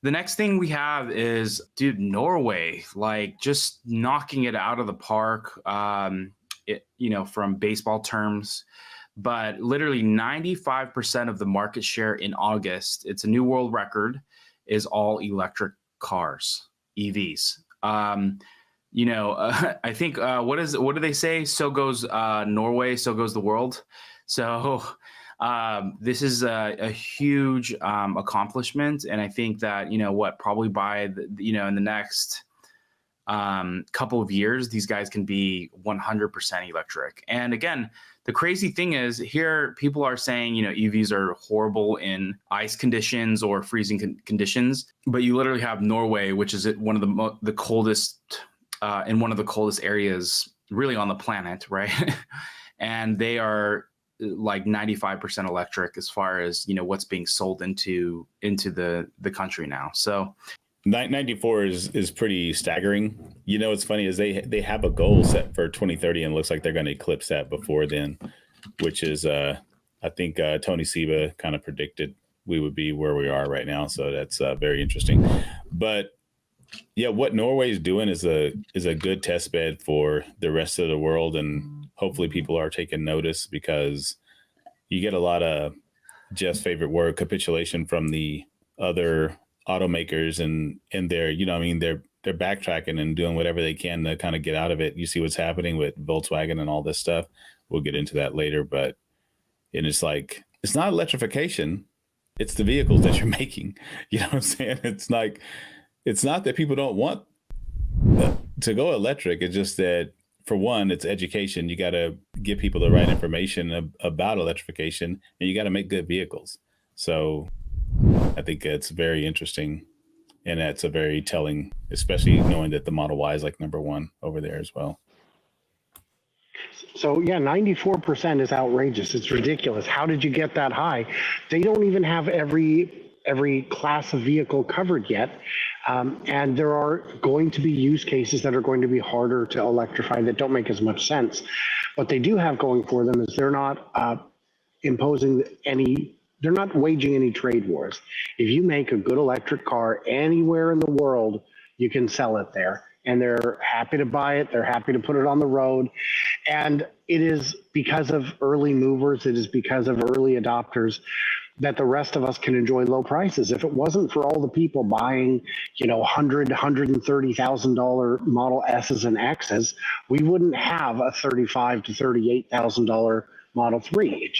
The next thing we have is, dude, Norway, like just knocking it out of the park, from baseball terms. But literally 95% of the market share in August, it's a new world record, is all electric cars, EVs. I think what do they say? So goes Norway, so goes the world. So this is a huge accomplishment, and I think that probably by in the next couple of years, these guys can be 100% electric. And again, the crazy thing is here, people are saying, EVs are horrible in ice conditions or freezing conditions, but you literally have Norway, which is one of the coldest, in one of the coldest areas really on the planet, right? And they are like 95% electric as far as, what's being sold into the country now. So 94 is pretty staggering. What's funny is they have a goal set for 2030 and it looks like they're going to eclipse that before then, which is I think Tony Seba kind of predicted we would be where we are right now. So that's very interesting. But yeah, what Norway is doing is a good test bed for the rest of the world, and hopefully people are taking notice, because you get a lot of Jeff's favorite word, capitulation, from the other automakers, and they're backtracking and doing whatever they can to kind of get out of it. You see what's happening with Volkswagen and all this stuff. We'll get into that later, but it's like, it's not electrification, it's the vehicles that you're making. You know what I'm saying? It's like, it's not that people don't want to go electric. It's just that, for one, it's education. You got to give people the right information about electrification, and you got to make good vehicles. So I think it's very interesting, and that's a very telling, especially knowing that the Model Y is like number one over there as well. So yeah, 94% is outrageous. It's ridiculous. How did you get that high? They don't even have every class of vehicle covered yet. And there are going to be use cases that are going to be harder to electrify that don't make as much sense. What they do have going for them is they're not they're not waging any trade wars. If you make a good electric car anywhere in the world, you can sell it there. And they're happy to buy it. They're happy to put it on the road. And it is because of early movers, it is because of early adopters that the rest of us can enjoy low prices. If it wasn't for all the people buying, $100,000, $130,000 Model S's and X's, we wouldn't have a $35,000 to $38,000 Model 3.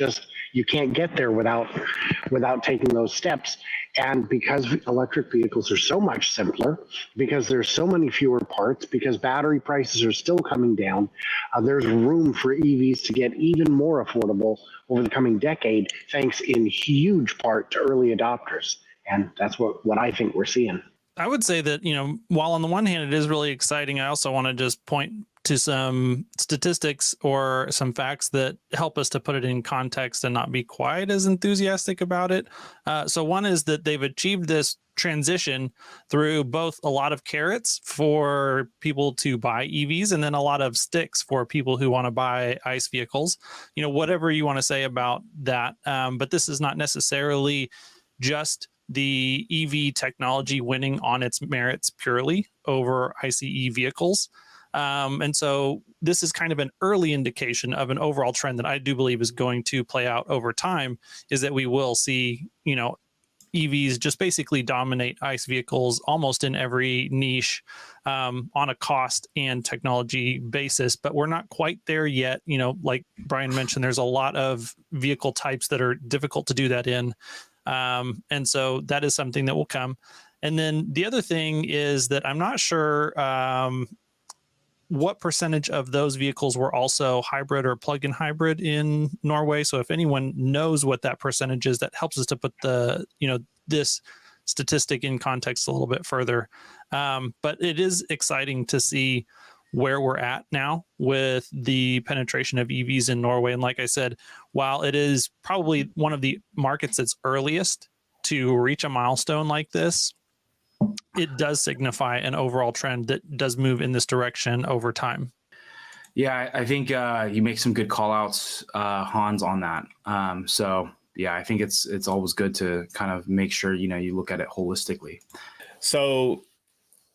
You can't get there without taking those steps. And because electric vehicles are so much simpler, because there's so many fewer parts, because battery prices are still coming down, there's room for EVs to get even more affordable over the coming decade, thanks in huge part to early adopters. And that's what I think we're seeing. I would say that, while on the one hand it is really exciting, I also want to just point to some statistics or some facts that help us to put it in context and not be quite as enthusiastic about it. So one is that they've achieved this transition through both a lot of carrots for people to buy EVs and then a lot of sticks for people who want to buy ICE vehicles. Whatever you want to say about that. But this is not necessarily just the EV technology winning on its merits purely over ICE vehicles. And so this is kind of an early indication of an overall trend that I do believe is going to play out over time, is that we will see, EVs just basically dominate ICE vehicles almost in every niche on a cost and technology basis. But we're not quite there yet. Like Brian mentioned, there's a lot of vehicle types that are difficult to do that in. And so that is something that will come. And then the other thing is that I'm not sure what percentage of those vehicles were also hybrid or plug-in hybrid in Norway. So if anyone knows what that percentage is, that helps us to put this statistic in context a little bit further. But it is exciting to see where we're at now with the penetration of EVs in Norway. And like I said, while it is probably one of the markets that's earliest to reach a milestone like this, it does signify an overall trend that does move in this direction over time. Yeah, I think you make some good call outs, Hans, on that. So yeah, I think it's always good to kind of make sure, you know, you look at it holistically. So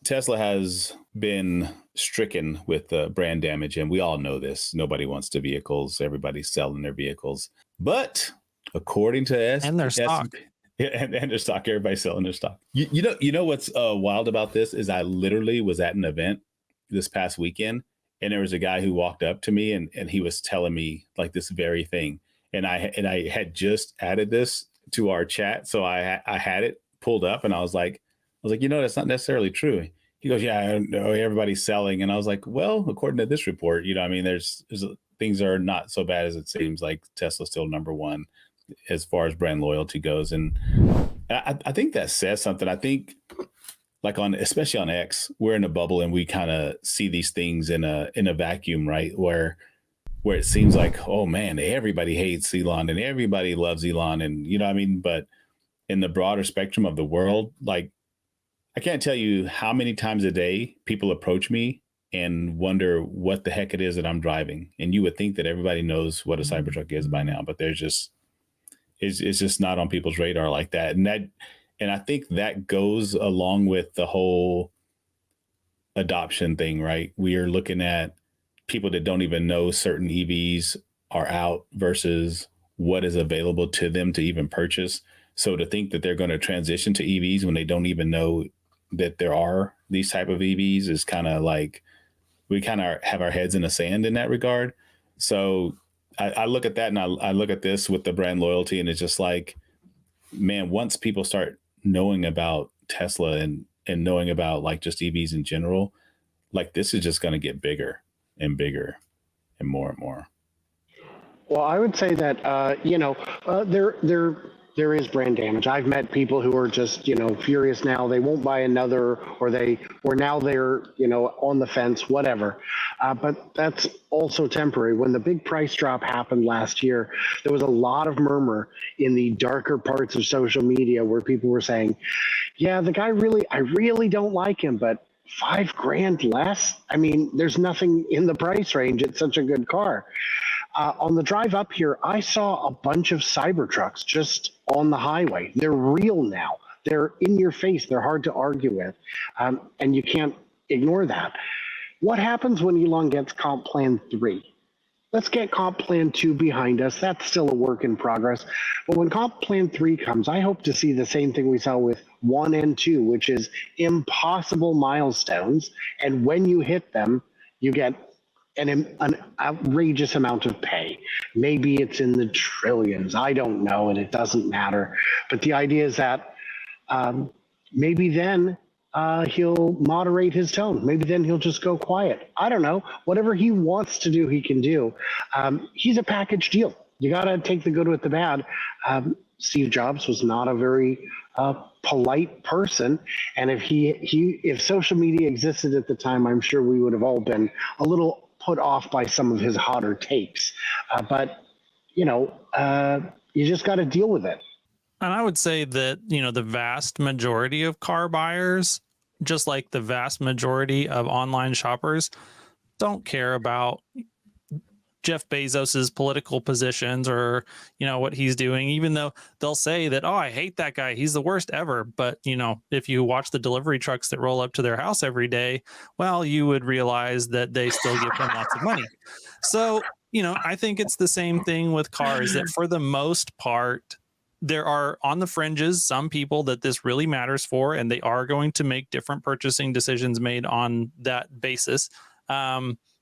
Tesla has been stricken with brand damage, and we all know this. Nobody wants the vehicles. Everybody's selling their vehicles. But according to And their stock. and their stock, everybody's selling their stock. You know what's wild about this is I literally was at an event this past weekend, and there was a guy who walked up to me and he was telling me like this very thing. And I had just added this to our chat. So I had it pulled up, and I was like, you know, that's not necessarily true. He goes, yeah, I know everybody's selling. And I was like, well, according to this report, you know, I mean, there's things are not so bad as it seems. Like Tesla's still number one as far as brand loyalty goes. And I think that says something. I think like especially on X, we're in a bubble and we kind of see these things in a vacuum, right? Where it seems like, oh man, everybody hates Elon and everybody loves Elon. And, you know what I mean? But in the broader spectrum of the world, like, I can't tell you how many times a day people approach me and wonder what the heck it is that I'm driving. And you would think that everybody knows what a Cybertruck is by now, but it's just not on people's radar like that. And I think that goes along with the whole adoption thing, right? We are looking at people that don't even know certain EVs are out versus what is available to them to even purchase. So to think that they're going to transition to EVs when they don't even know that there are these type of EVs is kind of like, we kind of have our heads in the sand in that regard. So I look at that and I look at this with the brand loyalty, and it's just like, man, once people start knowing about Tesla and knowing about like just EVs in general, like this is just going to get bigger and bigger and more. Well, I would say that there is brand damage. I've met people who are just furious now. They won't buy another, or now they're on the fence, whatever. But that's also temporary. When the big price drop happened last year, there was a lot of murmur in the darker parts of social media where people were saying, "Yeah, the guy I really don't like him, but $5,000 less. I mean, there's nothing in the price range. It's such a good car." On the drive up here, I saw a bunch of Cybertrucks just on the highway. They're real now. They're in your face. They're hard to argue with, and you can't ignore that. What happens when Elon gets Comp Plan 3? Let's get Comp Plan 2 behind us. That's still a work in progress. But when Comp Plan 3 comes, I hope to see the same thing we saw with 1 and 2, which is impossible milestones. And when you hit them, you get an outrageous amount of pay. Maybe it's in the trillions. I don't know, and it doesn't matter. But the idea is that maybe then he'll moderate his tone. Maybe then he'll just go quiet. I don't know. Whatever he wants to do, he can do. He's a package deal. You got to take the good with the bad. Steve Jobs was not a very polite person, and if social media existed at the time, I'm sure we would have all been a little put off by some of his hotter takes. But you just got to deal with it. And I would say that, the vast majority of car buyers, just like the vast majority of online shoppers, don't care about Jeff Bezos's political positions or, what he's doing, even though they'll say that, oh, I hate that guy, he's the worst ever. But, if you watch the delivery trucks that roll up to their house every day, well, you would realize that they still give them lots of money. So, I think it's the same thing with cars, that for the most part, there are on the fringes some people that this really matters for, and they are going to make different purchasing decisions made on that basis.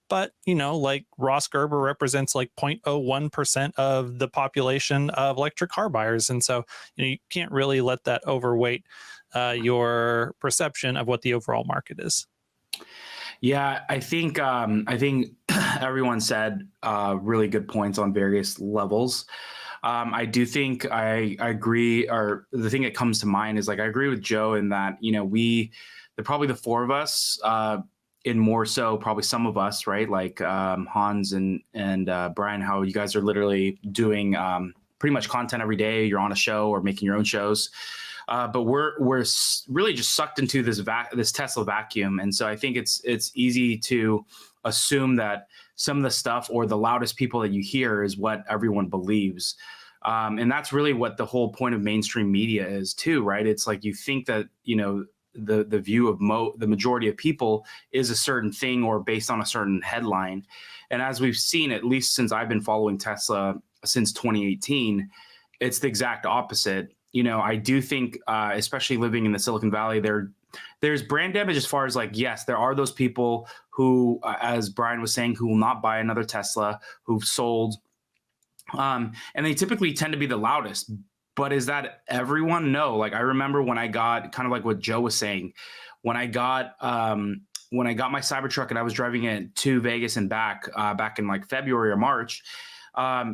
But, like Ross Gerber represents like 0.01% of the population of electric car buyers. And so, you can't really let that overweight your perception of what the overall market is. Yeah, I think everyone said really good points on various levels. I do think I agree, or the thing that comes to mind is like, I agree with Joe in that, probably the four of us, and more so probably some of us, right? Like Hans and Brian, how you guys are literally doing pretty much content every day. You're on a show or making your own shows. But we're really just sucked into this Tesla vacuum. And so I think it's easy to assume that some of the stuff or the loudest people that you hear is what everyone believes. And that's really what the whole point of mainstream media is too, right? It's like you think that, the view of the majority of people is a certain thing or based on a certain headline. And as we've seen, at least since I've been following Tesla since 2018, it's the exact opposite. I do think, especially living in the Silicon Valley, there's brand damage as far as like, yes, there are those people who, as Brian was saying, who will not buy another Tesla, who've sold. And they typically tend to be the loudest. But is that everyone? No. Like I remember when I got, kind of like what Joe was saying, when I got my Cybertruck and I was driving it to Vegas and back in like February or March,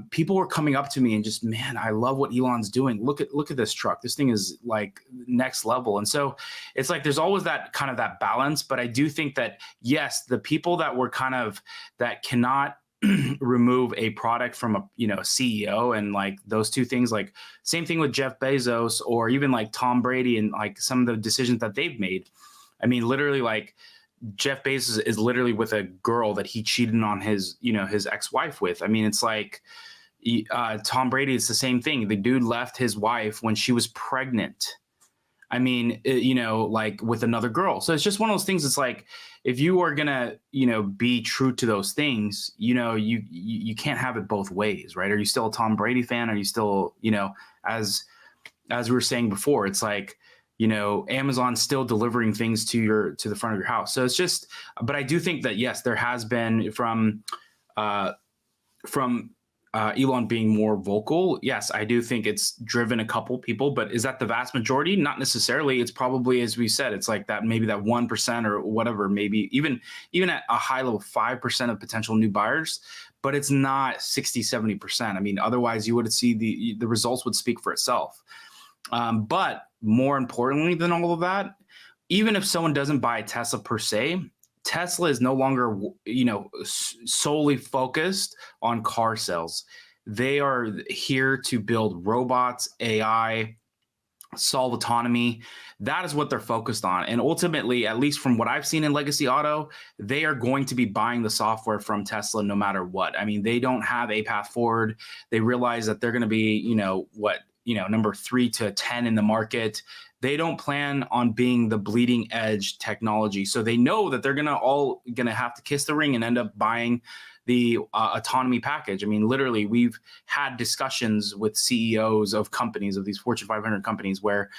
people were coming up to me and just, man, I love what Elon's doing. Look at this truck. This thing is like next level. And so it's like there's always that kind of that balance. But I do think that, yes, the people that were that cannot remove a product from a CEO, and like those two things, like same thing with Jeff Bezos or even like Tom Brady and like some of the decisions that they've made. I mean, literally, like Jeff Bezos is literally with a girl that he cheated on his ex-wife with. I mean, it's like Tom Brady is the same thing. The dude left his wife when she was pregnant. I mean, like with another girl. So it's just one of those things. It's like, if you are gonna, be true to those things, you can't have it both ways, right? Are you still a Tom Brady fan? Are you still, as we were saying before, it's like, Amazon's still delivering things to the front of your house. So it's just, but I do think that, yes, there has been from Elon being more vocal. Yes, I do think it's driven a couple people, but is that the vast majority? Not necessarily. It's probably, as we said, it's like that, maybe that 1% or whatever, maybe even at a high level, 5% of potential new buyers, but it's not 60, 70%. I mean, otherwise you would see the results would speak for itself. But more importantly than all of that, even if someone doesn't buy a Tesla per se, Tesla is no longer, solely focused on car sales. They are here to build robots, AI, solve autonomy. That is what they're focused on. And ultimately, at least from what I've seen in Legacy Auto, they are going to be buying the software from Tesla no matter what. I mean, they don't have a path forward. They realize that they're going to be, number 3 to 10 in the market. They don't plan on being the bleeding edge technology. So they know that they're all going to have to kiss the ring and end up buying the autonomy package. I mean, literally, we've had discussions with CEOs of companies, of these Fortune 500 companies, where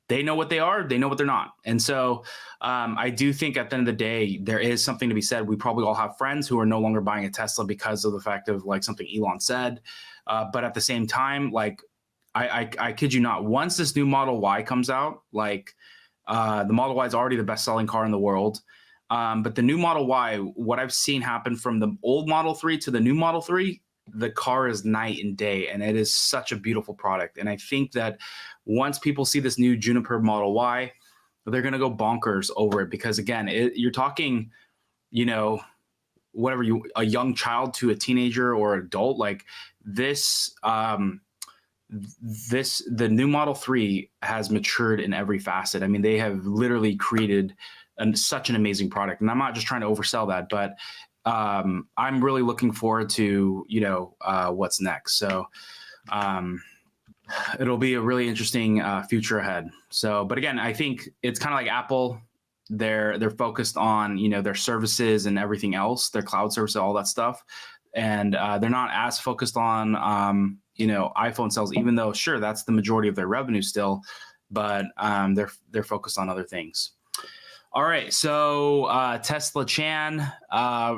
they know what they are, they know what they're not. And so I do think at the end of the day, there is something to be said. We probably all have friends who are no longer buying a Tesla because of the fact of like something Elon said. But at the same time, like, I kid you not, once this new Model Y comes out, like the Model Y is already the best-selling car in the world. But the new Model Y, what I've seen happen from the old Model 3 to the new Model 3, the car is night and day, and it is such a beautiful product. And I think that once people see this new Juniper Model Y, they're going to go bonkers over it because, again, you're talking, whatever a young child to a teenager or adult, like this, the new Model 3 has matured in every facet. I mean, they have literally created such an amazing product. And I'm not just trying to oversell that, but I'm really looking forward to, what's next. So it'll be a really interesting future ahead. So, but again, I think it's kind of like Apple. They're focused on, their services and everything else, their cloud services, all that stuff. And they're not as focused on, iPhone sales, even though, sure, that's the majority of their revenue still, but they're focused on other things. All right, so Tesla Chan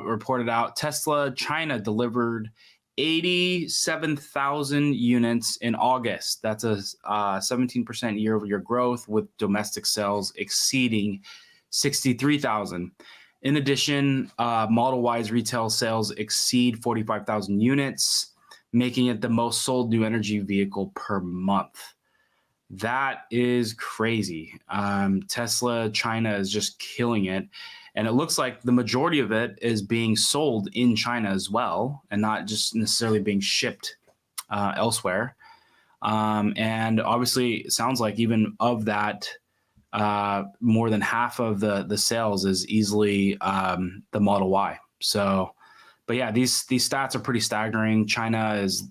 reported out Tesla China delivered 87,000 units in August. That's a 17% year-over-year growth, with domestic sales exceeding 63,000. In addition, Model Y's retail sales exceed 45,000 units, making it the most sold new energy vehicle per month. That is crazy. Tesla China is just killing it. And it looks like the majority of it is being sold in China as well, and not just necessarily being shipped elsewhere. And obviously, it sounds like even of that, more than half of the sales is easily the Model Y. So but yeah, these stats are pretty staggering. China is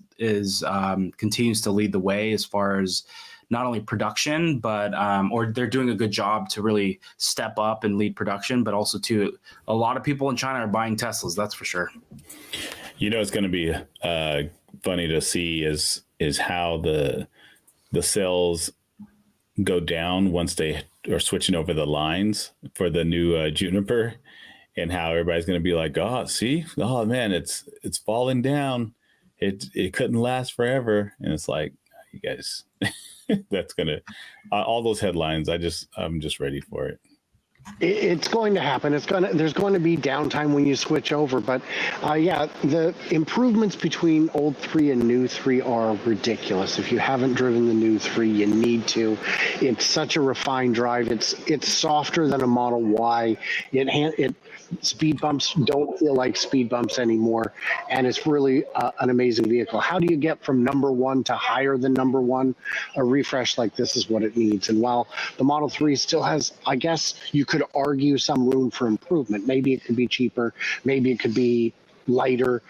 continues to lead the way as far as not only production, but or they're doing a good job to really step up and lead production, but also too, a lot of people in China are buying Teslas. That's for sure. You know, it's going to be funny to see is how the sales go down once they are switching over the lines for the new Juniper, and how everybody's going to be like, oh, see, oh man, it's falling down. It couldn't last forever. And it's like, you guys, that's going to, all those headlines. I'm just ready for it. It's going to happen. There's going to be downtime when you switch over, but yeah, the improvements between old 3 and new 3 are ridiculous. If you haven't driven the new 3, you need to. It's such a refined drive. It's softer than a Model Y. Speed bumps don't feel like speed bumps anymore, and it's really an amazing vehicle. How do you get from number 1 to higher than number 1? A refresh like this is what it needs. And while the Model 3 still has, I guess you could argue, some room for improvement. Maybe it could be cheaper, maybe it could be lighter.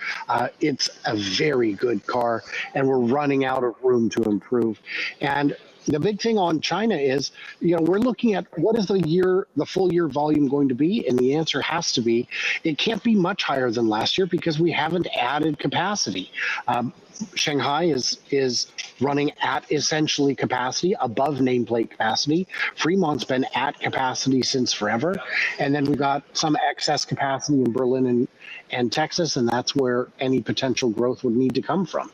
It's a very good car, and we're running out of room to improve. And the big thing on China is, we're looking at what is the full year volume going to be? And the answer has to be, it can't be much higher than last year because we haven't added capacity. Shanghai is running at essentially capacity, above nameplate capacity. Fremont's been at capacity since forever. And then we've got some excess capacity in Berlin and Texas, and that's where any potential growth would need to come from.